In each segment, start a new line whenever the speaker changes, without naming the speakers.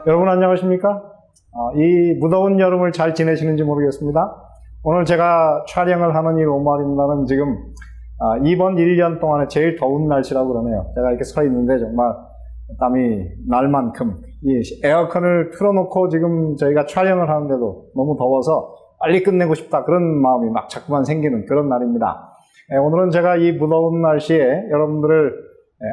여러분 안녕하십니까? 이 무더운 여름을 잘 지내시는지 모르겠습니다. 오늘 제가 촬영을 하는 이 로마린다는 지금 이번 1년 동안에 제일 더운 날씨라고 그러네요. 제가 이렇게 서 있는데 정말 땀이 날 만큼 이 에어컨을 틀어놓고 지금 저희가 촬영을 하는데도 너무 더워서 빨리 끝내고 싶다 그런 마음이 막 자꾸만 생기는 그런 날입니다. 오늘은 제가 이 무더운 날씨에 여러분들을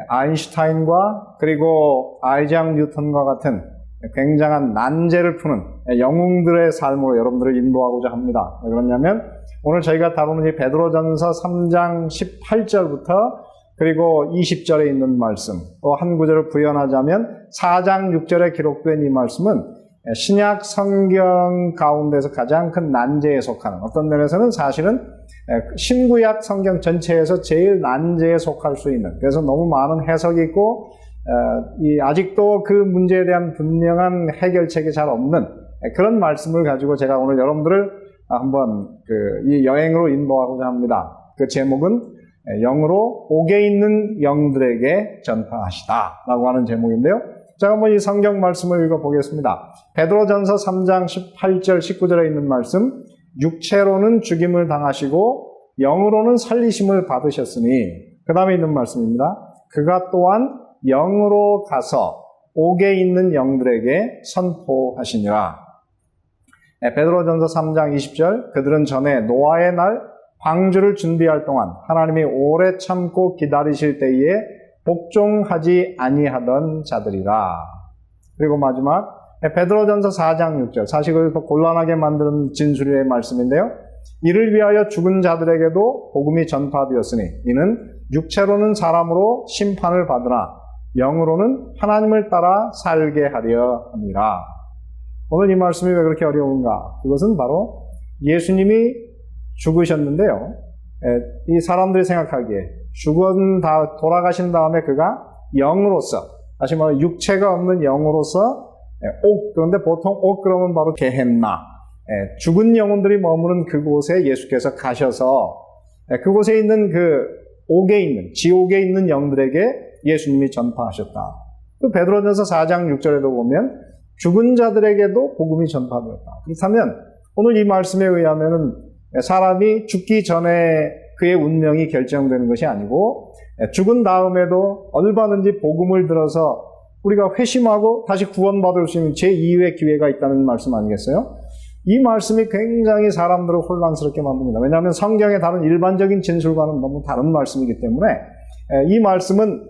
아인슈타인과 그리고 아이작 뉴턴과 같은 굉장한 난제를 푸는 영웅들의 삶으로 여러분들을 인도하고자 합니다. 왜 그러냐면 오늘 저희가 다루는 이 베드로전서 3장 18절부터 그리고 20절에 있는 말씀, 또 한 구절을 부연하자면 4장 6절에 기록된 이 말씀은 신약 성경 가운데서 가장 큰 난제에 속하는, 어떤 면에서는 사실은 신구약 성경 전체에서 제일 난제에 속할 수 있는, 그래서 너무 많은 해석이 있고 아직도 그 문제에 대한 분명한 해결책이 잘 없는 그런 말씀을 가지고 제가 오늘 여러분들을 한번 이 여행으로 인도하고자 합니다. 그 제목은 영으로 옥에 있는 영들에게 전파하시다 라고 하는 제목인데요. 자, 한번 이 성경 말씀을 읽어보겠습니다. 베드로전서 3장 18절 19절에 있는 말씀, 육체로는 죽임을 당하시고 영으로는 살리심을 받으셨으니, 그 다음에 있는 말씀입니다. 그가 또한 영으로 가서 옥에 있는 영들에게 선포하시니라. 베드로전서 3장 20절, 그들은 전에 노아의 날 방주를 준비할 동안 하나님이 오래 참고 기다리실 때에 복종하지 아니하던 자들이라. 그리고 마지막 베드로전서 4장 6절, 사실을 더 곤란하게 만드는 진술의 말씀인데요. 이를 위하여 죽은 자들에게도 복음이 전파되었으니 이는 육체로는 사람으로 심판을 받으나 영으로는 하나님을 따라 살게 하려 함이라. 오늘 이 말씀이 왜 그렇게 어려운가? 그것은 바로 예수님이 죽으셨는데요. 이 사람들이 생각하기에 돌아가신 다음에 그가 영으로서, 다시 말해 육체가 없는 영으로서 그런데 보통 그러면 바로 게헨나, 죽은 영혼들이 머무는 그곳에 예수께서 가셔서 그곳에 있는 그 옥에 있는, 지옥에 있는 영들에게 예수님이 전파하셨다. 또 베드로전서 4장 6절에도 보면 죽은 자들에게도 복음이 전파되었다. 그렇다면 오늘 이 말씀에 의하면은 사람이 죽기 전에 그의 운명이 결정되는 것이 아니고 죽은 다음에도 얼마든지 복음을 들어서 우리가 회심하고 다시 구원받을 수 있는 제2의 기회가 있다는 말씀 아니겠어요? 이 말씀이 굉장히 사람들을 혼란스럽게 만듭니다. 왜냐하면 성경의 다른 일반적인 진술과는 너무 다른 말씀이기 때문에 이 말씀은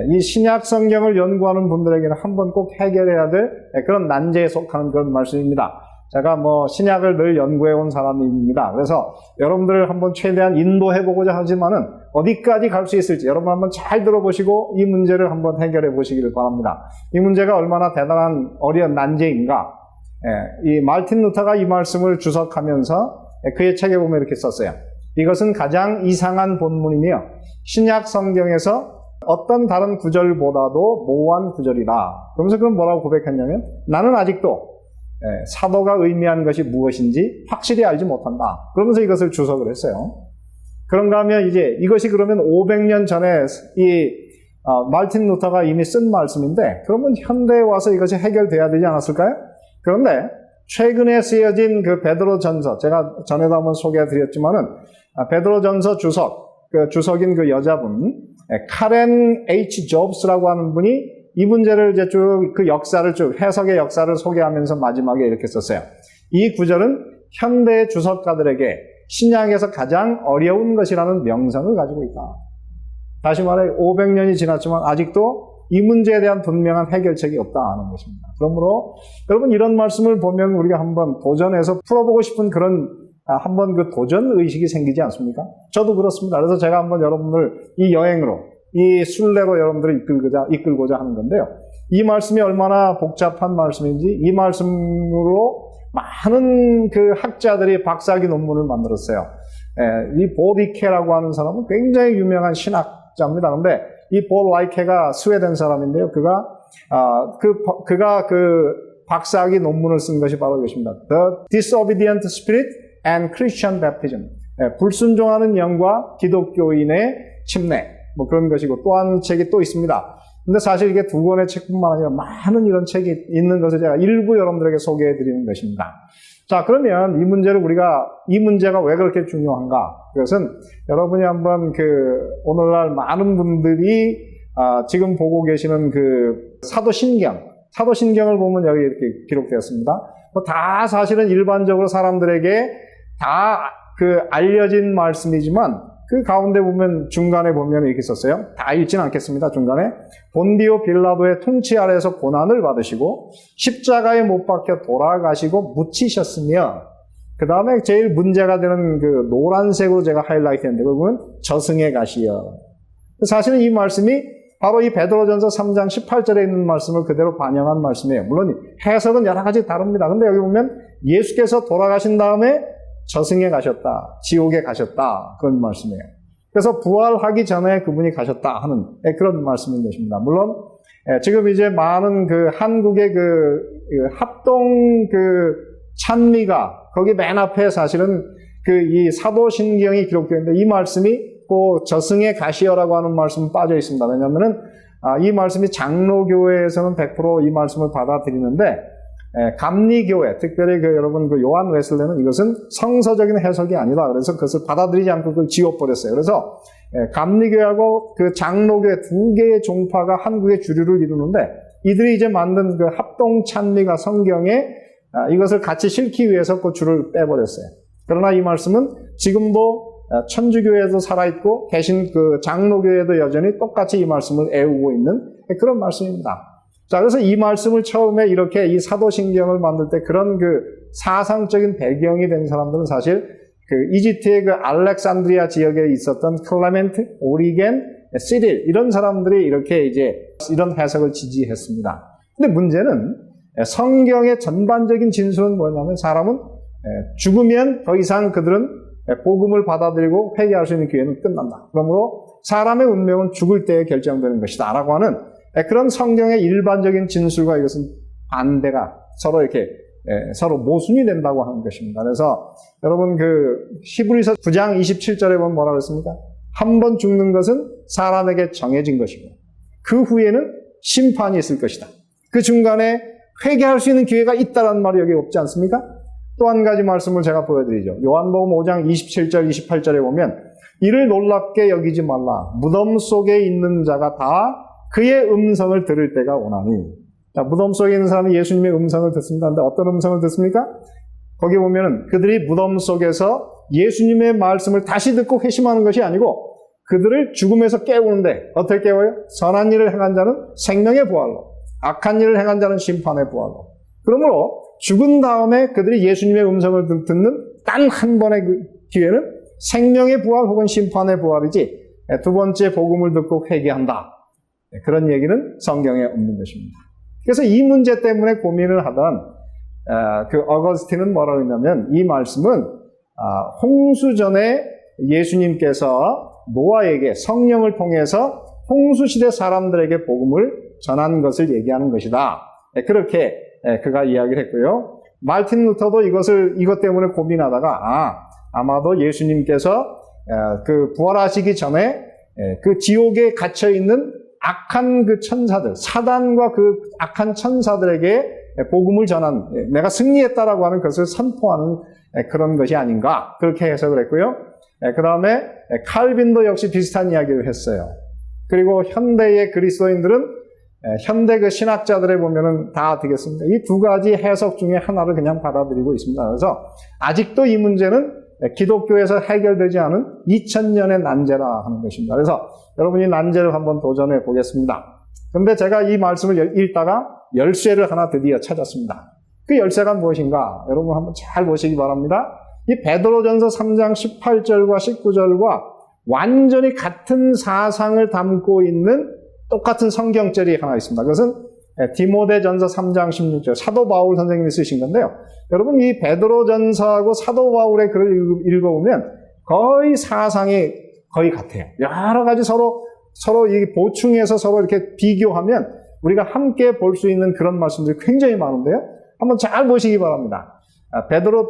이 신약 성경을 연구하는 분들에게는 한번 꼭 해결해야 될 그런 난제에 속하는 그런 말씀입니다. 제가 신약을 늘 연구해온 사람입니다. 그래서 여러분들을 한번 최대한 인도해보고자 하지만은 어디까지 갈 수 있을지 여러분 한번 잘 들어보시고 이 문제를 한번 해결해 보시기를 바랍니다. 이 문제가 얼마나 대단한 어려운 난제인가. 이 마르틴 루터가 이 말씀을 주석하면서 그의 책에 보면 이렇게 썼어요. 이것은 가장 이상한 본문이며 신약 성경에서 어떤 다른 구절보다도 모호한 구절이다. 그러면서 그럼 뭐라고 고백했냐면, 나는 아직도 사도가 의미한 것이 무엇인지 확실히 알지 못한다. 그러면서 이것을 주석을 했어요. 그런가 하면 이제 이것이 그러면 500년 전에 마르틴 루터가 이미 쓴 말씀인데, 그러면 현대에 와서 이것이 해결돼야 되지 않았을까요? 그런데 최근에 쓰여진 그 베드로전서, 제가 전에도 한번 소개해드렸지만은 베드로전서 주석인 그 여자분, 카렌 H. 존스라고 하는 분이 이 문제를 이제 쭉 그 역사를 해석의 역사를 소개하면서 마지막에 이렇게 썼어요. 이 구절은 현대의 주석가들에게 신약에서 가장 어려운 것이라는 명성을 가지고 있다. 다시 말해 500년이 지났지만 아직도 이 문제에 대한 분명한 해결책이 없다 하는 것입니다. 그러므로 여러분 이런 말씀을 보면 우리가 한번 도전해서 풀어보고 싶은 그런 한번 그 도전 의식이 생기지 않습니까? 저도 그렇습니다. 그래서 제가 한번 여러분들 이 여행으로, 이 순례로 여러분들을 이끌고자 하는 건데요. 이 말씀이 얼마나 복잡한 말씀인지 이 말씀으로 많은 그 학자들이 박사학위 논문을 만들었어요. 이 볼 라이케라고 하는 사람은 굉장히 유명한 신학자입니다. 그런데 이 볼 라이케가 스웨덴 사람인데요. 그가 그 박사학위 논문을 쓴 것이 바로 이것입니다. The Disobedient Spirit and Christian Baptism. 불순종하는 영과 기독교인의 침례. 뭐 그런 것이고 또 한 책이 또 있습니다. 근데 사실 이게 두 권의 책뿐만 아니라 많은 이런 책이 있는 것을 제가 일부 여러분들에게 소개해 드리는 것입니다. 자, 그러면 이 문제가 왜 그렇게 중요한가? 그것은 여러분이 한번 오늘날 많은 분들이 지금 보고 계시는 사도신경을 보면 여기 이렇게 기록되었습니다. 다 사실은 일반적으로 사람들에게 다 알려진 말씀이지만 그 가운데 보면 중간에 보면 이렇게 썼어요. 다 읽지는 않겠습니다. 중간에 본디오 빌라도의 통치 아래에서 고난을 받으시고 십자가에 못 박혀 돌아가시고 묻히셨으며 그 다음에 제일 문제가 되는 노란색으로 제가 하이라이트 했는데 그건 저승에 가시어. 사실은 이 말씀이 바로 이 베드로전서 3장 18절에 있는 말씀을 그대로 반영한 말씀이에요. 물론 해석은 여러 가지 다릅니다. 근데 여기 보면 예수께서 돌아가신 다음에 저승에 가셨다, 지옥에 가셨다, 그런 말씀이에요. 그래서 부활하기 전에 그분이 가셨다 하는 그런 말씀인 것입니다. 물론 지금 이제 많은 한국의 합동 찬미가 거기 맨 앞에 사실은 이 사도신경이 기록되어 있는데 이 말씀이 꼭 저승에 가시어라고 하는 말씀은 빠져 있습니다. 왜냐하면은 이 말씀이 장로교회에서는 100% 이 말씀을 받아들이는데 감리교회, 특별히 여러분 요한 웨슬레는 이것은 성서적인 해석이 아니다. 그래서 그것을 받아들이지 않고 그걸 지워버렸어요. 그래서 감리교회하고 장로교회 두 개의 종파가 한국의 주류를 이루는데 이들이 이제 만든 합동 찬미가 성경에 이것을 같이 실기 위해서 그 줄을 빼버렸어요. 그러나 이 말씀은 지금도 천주교회에도 살아있고 계신 장로교회도 여전히 똑같이 이 말씀을 애우고 있는 그런 말씀입니다. 자, 그래서 이 말씀을 처음에 이렇게 이 사도신경을 만들 때 그런 사상적인 배경이 된 사람들은 사실 이집트의 알렉산드리아 지역에 있었던 클레멘트, 오리겐, 시릴 이런 사람들이 이렇게 이제 이런 해석을 지지했습니다. 근데 문제는 성경의 전반적인 진술은 뭐냐면 사람은 죽으면 더 이상 그들은 복음을 받아들이고 회개할 수 있는 기회는 끝난다. 그러므로 사람의 운명은 죽을 때에 결정되는 것이다 라고 하는 그런 성경의 일반적인 진술과 이것은 반대가 서로 모순이 된다고 하는 것입니다. 그래서 여러분 히브리서 9장 27절에 보면 뭐라고 했습니까? 한 번 죽는 것은 사람에게 정해진 것이고 그 후에는 심판이 있을 것이다. 그 중간에 회개할 수 있는 기회가 있다는 말이 여기 없지 않습니까? 또 한 가지 말씀을 제가 보여드리죠. 요한복음 5장 27절 28절에 보면 이를 놀랍게 여기지 말라. 무덤 속에 있는 자가 다 그의 음성을 들을 때가 오나니. 자, 무덤 속에 있는 사람이 예수님의 음성을 듣습니다. 근데 어떤 음성을 듣습니까? 거기 보면은 그들이 무덤 속에서 예수님의 말씀을 다시 듣고 회심하는 것이 아니고 그들을 죽음에서 깨우는데 어떻게 깨워요? 선한 일을 행한 자는 생명의 부활로, 악한 일을 행한 자는 심판의 부활로. 그러므로 죽은 다음에 그들이 예수님의 음성을 듣는 단 한 번의 기회는 생명의 부활 혹은 심판의 부활이지 두 번째 복음을 듣고 회개한다. 그런 얘기는 성경에 없는 것입니다. 그래서 이 문제 때문에 고민을 하던 어거스틴은 뭐라고 했냐면 이 말씀은 홍수 전에 예수님께서 노아에게 성령을 통해서 홍수 시대 사람들에게 복음을 전한 것을 얘기하는 것이다. 그렇게 그가 이야기를 했고요. 말틴 루터도 이것 때문에 고민하다가 아마도 예수님께서 부활하시기 전에 지옥에 갇혀 있는 악한 천사들, 사단과 악한 천사들에게 복음을 전한, 내가 승리했다라고 하는 것을 선포하는 그런 것이 아닌가, 그렇게 해석을 했고요. 그 다음에 칼빈도 역시 비슷한 이야기를 했어요. 그리고 현대의 그리스도인들은 현대 신학자들에 보면은 다 되겠습니다. 이 두 가지 해석 중에 하나를 그냥 받아들이고 있습니다. 그래서 아직도 이 문제는 기독교에서 해결되지 않은 2000년의 난제라 하는 것입니다. 그래서 여러분이 난제를 한번 도전해 보겠습니다. 그런데 제가 이 말씀을 읽다가 열쇠를 하나 드디어 찾았습니다. 그 열쇠가 무엇인가? 여러분 한번 잘 보시기 바랍니다. 이 베드로전서 3장 18절과 19절과 완전히 같은 사상을 담고 있는 똑같은 성경절이 하나 있습니다. 그것은 디모데전서 3장 16절 사도 바울 선생님이 쓰신 건데요. 여러분 이 베드로전서하고 사도 바울의 글을 읽어보면 거의 사상이 거의 같아요. 여러 가지 서로 이 보충해서 서로 이렇게 비교하면 우리가 함께 볼 수 있는 그런 말씀들이 굉장히 많은데요. 한번 잘 보시기 바랍니다.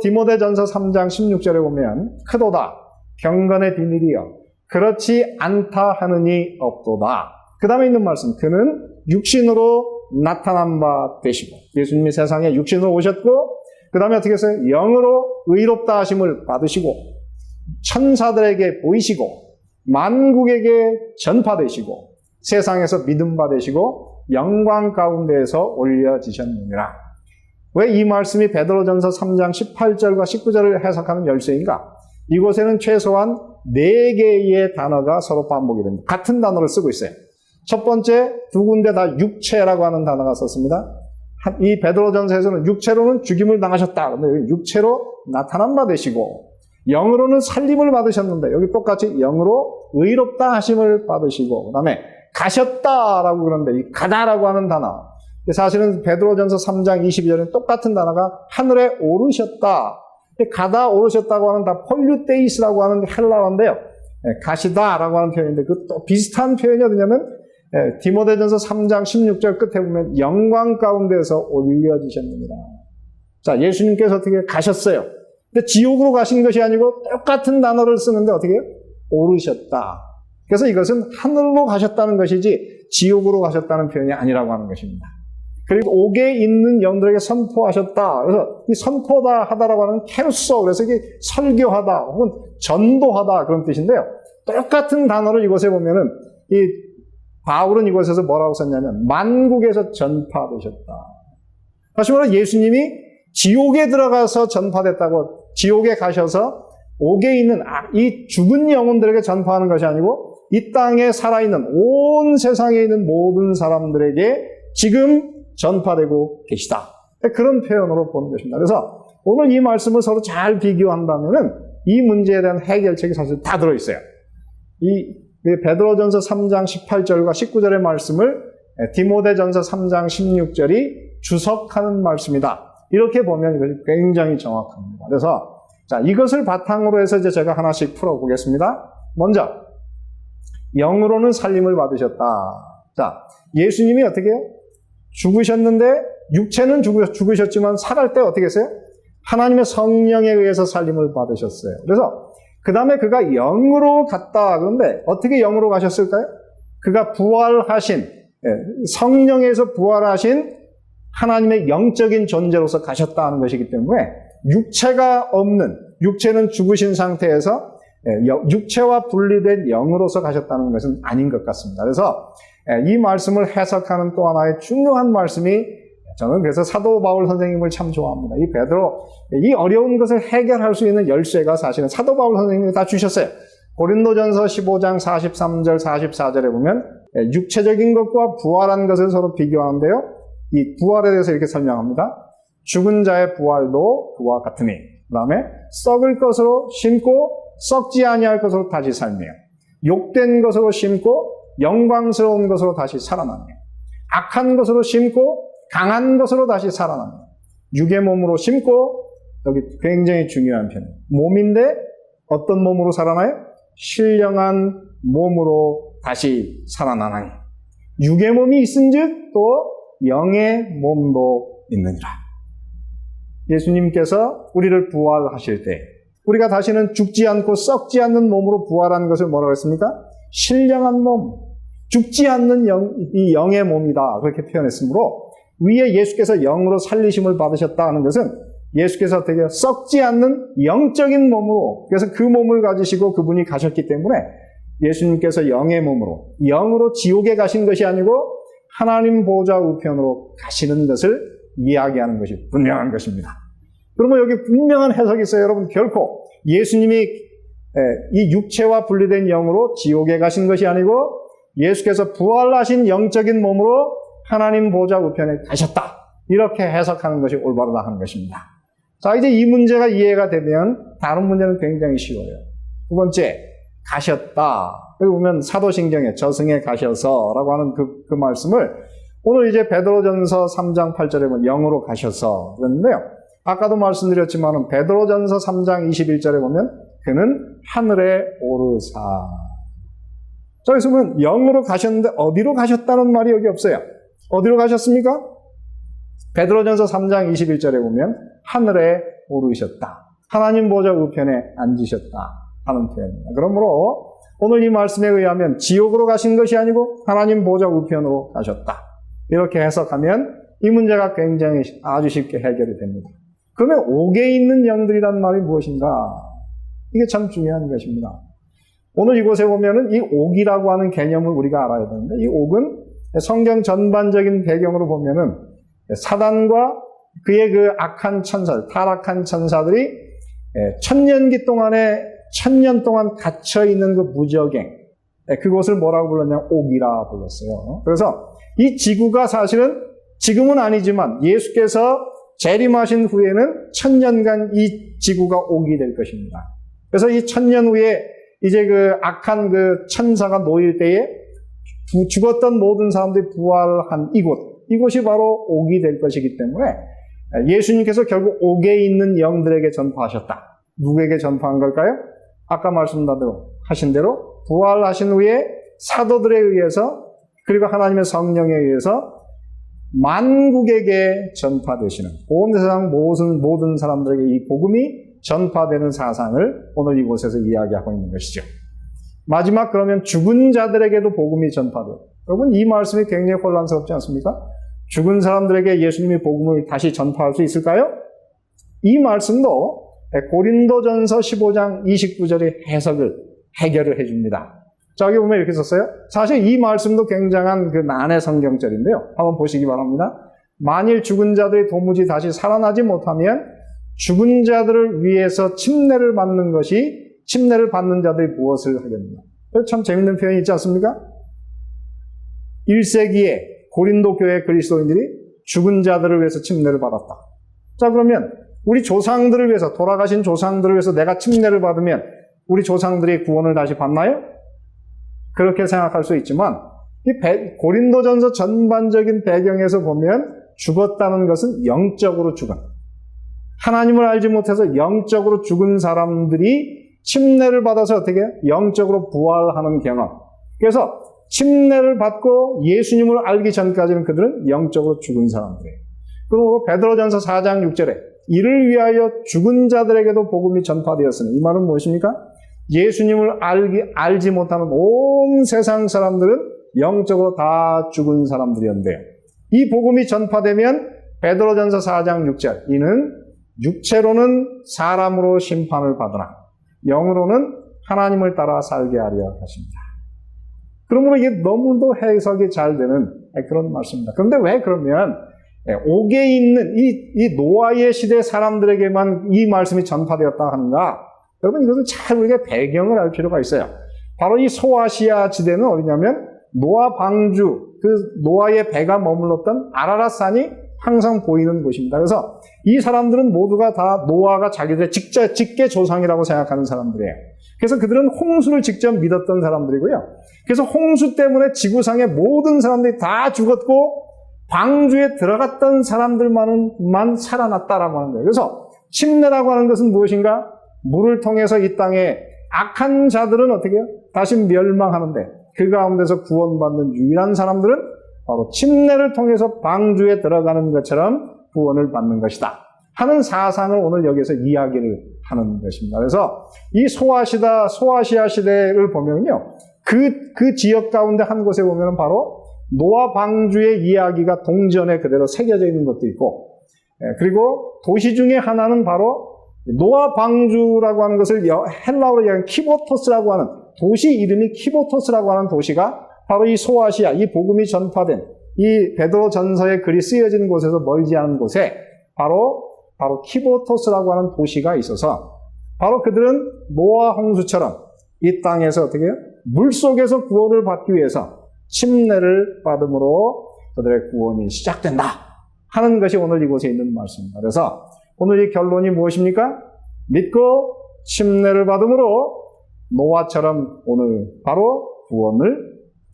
디모데전서 3장 16절에 보면 크도다 경건의 비밀이여 그렇지 않다 하느니 없도다. 그 다음에 있는 말씀, 그는 육신으로 나타난 바 되시고, 예수님이 세상에 육신으로 오셨고, 그 다음에 어떻게 했어요? 영으로 의롭다 하심을 받으시고, 천사들에게 보이시고, 만국에게 전파되시고, 세상에서 믿음 받으시고, 영광 가운데에서 올려지셨느니라. 왜 이 말씀이 베드로전서 3장 18절과 19절을 해석하는 열쇠인가? 이곳에는 최소한 4개의 단어가 서로 반복이 됩니다. 같은 단어를 쓰고 있어요. 첫 번째, 두 군데 다 육체라고 하는 단어가 썼습니다. 이 베드로전서에서는 육체로는 죽임을 당하셨다. 근데 육체로 나타난 바 되시고, 영으로는 살림을 받으셨는데, 여기 똑같이 영으로 의롭다 하심을 받으시고, 그 다음에 가셨다라고 그러는데, 이 가다라고 하는 단어. 사실은 베드로전서 3장 22절에는 똑같은 단어가 하늘에 오르셨다. 가다 오르셨다고 하는 다 폴류테이스라고 하는 헬라어인데요. 가시다라고 하는 표현인데 그 또 비슷한 표현이 어디냐면 디모데전서 3장 16절 끝에 보면 영광 가운데서 올려지셨느니라. 자, 예수님께서 어떻게 가셨어요? 근데 지옥으로 가신 것이 아니고 똑같은 단어를 쓰는데 어떻게 해요? 오르셨다. 그래서 이것은 하늘로 가셨다는 것이지 지옥으로 가셨다는 표현이 아니라고 하는 것입니다. 그리고 옥에 있는 영들에게 선포하셨다. 그래서 이 선포다 하다라고 하는 케루소, 그래서 이게 설교하다 혹은 전도하다 그런 뜻인데요. 똑같은 단어를 이곳에 보면은 이 바울은 이곳에서 뭐라고 썼냐면 만국에서 전파되셨다. 다시 말해 예수님이 지옥에 들어가서 전파됐다고, 지옥에 가셔서 옥에 있는 이 죽은 영혼들에게 전파하는 것이 아니고 이 땅에 살아있는 온 세상에 있는 모든 사람들에게 지금 전파되고 계시다. 그런 표현으로 보는 것입니다. 그래서 오늘 이 말씀을 서로 잘 비교한다면은 이 문제에 대한 해결책이 사실 다 들어있어요. 이 베드로전서 3장 18절과 19절의 말씀을 디모데전서 3장 16절이 주석하는 말씀이다. 이렇게 보면 이것이 굉장히 정확합니다. 그래서 자, 이것을 바탕으로 해서 이제 제가 하나씩 풀어보겠습니다. 먼저 영으로는 살림을 받으셨다. 자, 예수님이 어떻게 해요? 죽으셨는데 육체는 죽으셨지만 살할 때 어떻게 했어요? 하나님의 성령에 의해서 살림을 받으셨어요. 그래서 그 다음에 그가 영으로 갔다. 그런데 어떻게 영으로 가셨을까요? 그가 부활하신, 성령에서 부활하신 하나님의 영적인 존재로서 가셨다는 것이기 때문에 육체가 없는, 육체는 죽으신 상태에서 육체와 분리된 영으로서 가셨다는 것은 아닌 것 같습니다. 그래서 이 말씀을 해석하는 또 하나의 중요한 말씀이, 저는 그래서 사도 바울 선생님을 참 좋아합니다. 이 베드로, 이 어려운 것을 해결할 수 있는 열쇠가 사실은 사도 바울 선생님이 다 주셨어요. 고린도전서 15장 43절 44절에 보면 육체적인 것과 부활한 것을 서로 비교하는데요. 이 부활에 대해서 이렇게 설명합니다. 죽은 자의 부활도 그와 같으니, 그 다음에 썩을 것으로 심고 썩지 아니할 것으로 다시 살며, 욕된 것으로 심고 영광스러운 것으로 다시 살아나며, 악한 것으로 심고 강한 것으로 다시 살아나며, 육의 몸으로 심고, 여기 굉장히 중요한 표현, 몸인데 어떤 몸으로 살아나요? 신령한 몸으로 다시 살아나나니, 육의 몸이 있은즉 또 영의 몸도 있느니라. 예수님께서 우리를 부활하실 때 우리가 다시는 죽지 않고 썩지 않는 몸으로 부활한 것을 뭐라고 했습니까? 신령한 몸, 죽지 않는 이 영의 몸이다. 그렇게 표현했으므로 위에 예수께서 영으로 살리심을 받으셨다는 것은 예수께서 어떻게 썩지 않는 영적인 몸으로, 그래서 그 몸을 가지시고 그분이 가셨기 때문에 예수님께서 영의 몸으로, 영으로 지옥에 가신 것이 아니고 하나님 보좌 우편으로 가시는 것을 이야기하는 것이 분명한 것입니다. 그러면 여기 분명한 해석이 있어요. 여러분, 결코 예수님이 이 육체와 분리된 영으로 지옥에 가신 것이 아니고 예수께서 부활하신 영적인 몸으로 하나님 보좌 우편에 가셨다. 이렇게 해석하는 것이 올바르다 하는 것입니다. 자, 이제 이 문제가 이해가 되면 다른 문제는 굉장히 쉬워요. 두 번째, 가셨다. 여기 보면 사도신경에 저승에 가셔서라고 하는 그 말씀을 오늘 이제 베드로전서 3장 8절에 보면 영으로 가셔서 그랬는데요. 아까도 말씀드렸지만 베드로전서 3장 21절에 보면 그는 하늘에 오르사. 자, 그래서 보면 영으로 가셨는데 어디로 가셨다는 말이 여기 없어요. 어디로 가셨습니까? 베드로전서 3장 21절에 보면 하늘에 오르셨다. 하나님 보좌 우편에 앉으셨다 하는 표현입니다. 그러므로 오늘 이 말씀에 의하면 지옥으로 가신 것이 아니고 하나님 보좌 우편으로 가셨다. 이렇게 해석하면 이 문제가 굉장히 아주 쉽게 해결이 됩니다. 그러면 옥에 있는 영들이란 말이 무엇인가? 이게 참 중요한 것입니다. 오늘 이곳에 보면은 이 옥이라고 하는 개념을 우리가 알아야 되는데, 이 옥은 성경 전반적인 배경으로 보면은 사단과 그의 그 악한 천사들, 타락한 천사들이 천년기 동안에 1000년 동안 갇혀있는 그 무적행, 그것을 뭐라고 불렀냐? 옥이라 불렀어요. 그래서 이 지구가 사실은 지금은 아니지만 예수께서 재림하신 후에는 1000년간 이 지구가 옥이 될 것입니다. 그래서 이 1000년 후에 이제 그 악한 그 천사가 놓일 때에 죽었던 모든 사람들이 부활한 이곳이 바로 옥이 될 것이기 때문에 예수님께서 결국 옥에 있는 영들에게 전파하셨다. 누구에게 전파한 걸까요? 아까 말씀하신 대로 부활하신 후에 사도들에 의해서, 그리고 하나님의 성령에 의해서 만국에게 전파되시는, 온 세상 모든 사람들에게 이 복음이 전파되는 사상을 오늘 이곳에서 이야기하고 있는 것이죠. 마지막, 그러면 죽은 자들에게도 복음이 전파돼요. 여러분, 이 말씀이 굉장히 혼란스럽지 않습니까? 죽은 사람들에게 예수님의 복음을 다시 전파할 수 있을까요? 이 말씀도 고린도전서 15장 29절의 해결을 해줍니다. 자, 여기 보면 이렇게 썼어요. 사실 이 말씀도 굉장한 그 난해 성경절인데요. 한번 보시기 바랍니다. 만일 죽은 자들이 도무지 다시 살아나지 못하면 죽은 자들을 위해서 침례를 받는 자들이 무엇을 하겠느냐. 참 재밌는 표현이 있지 않습니까? 1세기에 고린도 교회 그리스도인들이 죽은 자들을 위해서 침례를 받았다. 자, 그러면 우리 조상들을 위해서, 돌아가신 조상들을 위해서 내가 침례를 받으면 우리 조상들이 구원을 다시 받나요? 그렇게 생각할 수 있지만 이 고린도전서 전반적인 배경에서 보면 죽었다는 것은 영적으로 죽은, 하나님을 알지 못해서 영적으로 죽은 사람들이 침례를 받아서 어떻게 영적으로 부활하는 경험. 그래서 침례를 받고 예수님을 알기 전까지는 그들은 영적으로 죽은 사람들이에요. 그리고 베드로전서 4장 6절에 이를 위하여 죽은 자들에게도 복음이 전파되었으니, 이 말은 무엇입니까? 예수님을 알지 못하는 온 세상 사람들은 영적으로 다 죽은 사람들이었는데요. 이 복음이 전파되면 베드로전서 4장 6절, 이는 육체로는 사람으로 심판을 받으나 영으로는 하나님을 따라 살게 하려 하십니다. 그러므로 이게 너무도 해석이 잘 되는 그런 말씀입니다. 그런데 왜 그러면 옥에 있는 이 노아의 시대 사람들에게만 이 말씀이 전파되었다 하는가? 여러분, 이것을 잘 우리가 배경을 알 필요가 있어요. 바로 이 소아시아 지대는 어디냐면 노아 방주, 그 노아의 배가 머물렀던 아라랏산이 항상 보이는 곳입니다. 그래서 이 사람들은 모두가 다 노아가 자기들의 직계 조상이라고 생각하는 사람들이에요. 그래서 그들은 홍수를 직접 믿었던 사람들이고요. 그래서 홍수 때문에 지구상의 모든 사람들이 다 죽었고 방주에 들어갔던 사람들만 살아났다라고 하는 거예요. 그래서 침례라고 하는 것은 무엇인가? 물을 통해서 이 땅에 악한 자들은 어떻게 해요? 다시 멸망하는데 그 가운데서 구원받는 유일한 사람들은 바로 침례를 통해서 방주에 들어가는 것처럼 구원을 받는 것이다 하는 사상을 오늘 여기서 이야기를 하는 것입니다. 그래서 이 소아시아 시대를 보면요, 그 지역 가운데 한 곳에 보면 바로 노아 방주의 이야기가 동전에 그대로 새겨져 있는 것도 있고, 그리고 도시 중에 하나는 바로 노아 방주라고 하는 것을 헬라어로 얘기하는 키보토스라고 하는 도시 이름이 키보토스라고 하는 도시가 바로 이 소아시아, 이 복음이 전파된 이 베드로 전서의 글이 쓰여진 곳에서 멀지 않은 곳에 바로 키보토스라고 하는 도시가 있어서 바로 그들은 노아 홍수처럼 이 땅에서 어떻게 해요? 물속에서 구원을 받기 위해서 침례를 받음으로 그들의 구원이 시작된다 하는 것이 오늘 이곳에 있는 말씀입니다. 그래서 오늘 이 결론이 무엇입니까? 믿고 침례를 받음으로 노아처럼 오늘 바로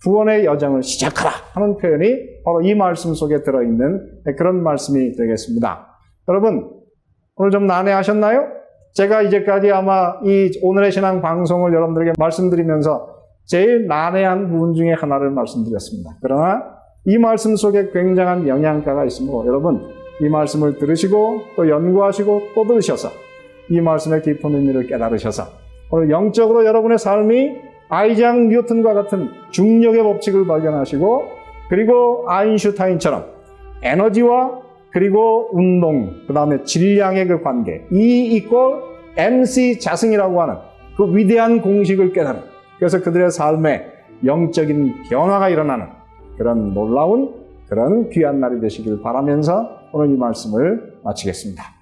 구원의 여정을 시작하라 하는 표현이 바로 이 말씀 속에 들어있는 그런 말씀이 되겠습니다. 여러분, 오늘 좀 난해하셨나요? 제가 이제까지 아마 이 오늘의 신앙 방송을 여러분들에게 말씀드리면서 제일 난해한 부분 중에 하나를 말씀드렸습니다. 그러나 이 말씀 속에 굉장한 영양가가 있으므로 여러분, 이 말씀을 들으시고 또 연구하시고 또 들으셔서 이 말씀의 깊은 의미를 깨달으셔서 오늘 영적으로 여러분의 삶이 아이작 뉴턴과 같은 중력의 법칙을 발견하시고, 그리고 아인슈타인처럼 에너지와 그리고 운동, 그 다음에 질량의 그 관계, E 이퀄 MC 자승이라고 하는 그 위대한 공식을 깨달은, 그래서 그들의 삶에 영적인 변화가 일어나는 그런 놀라운 그런 귀한 날이 되시길 바라면서 오늘 이 말씀을 마치겠습니다.